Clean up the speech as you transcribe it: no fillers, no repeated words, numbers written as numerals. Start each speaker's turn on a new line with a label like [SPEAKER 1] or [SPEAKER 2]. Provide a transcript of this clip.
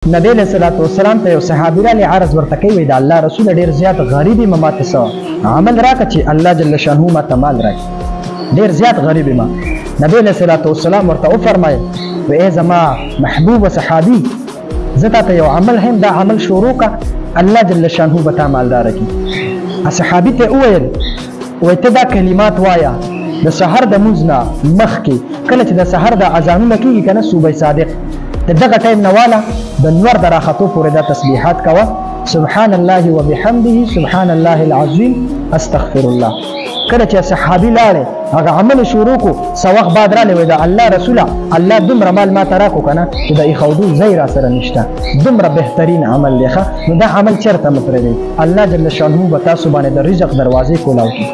[SPEAKER 1] نبی علیہ الصلوۃ والسلام ته یو صحابي را عرض ورته کوي د الله رسول ډیر زیات غریب ما ماته سو عمل راکړه چې الله جل شانه ماته مال راکړي ډیر زیات غریب ما نبی علیہ الصلوۃ والسلام ورته او فرمایي و ای زما محبوب صحابي زته ته یو عمل هم دا عمل شروع کا الله جل شانه به مالدار کی صحابي ته وویل و ته دا کلمات وایا د سحر د مزنا مخ کی کله چې د سحر د اذانونه کیږي کنه صبح صادق دغه ټیم نواله د نور دراختو پورې د تسبیحات کوه سبحان الله وبحمده سبحان الله العظیم استغفر الله کله چې صحابي لاړ هغه عمل شروع کو سوخ بعد را لوي دا الله رسوله الله دمر مال ما تراکو کنه دا يخودو زي را سره نشته دمر بهترین عمل لخه نو دا عمل چرته متري الله جل شانه به تاسو باندې د رزق دروازې کولاو کی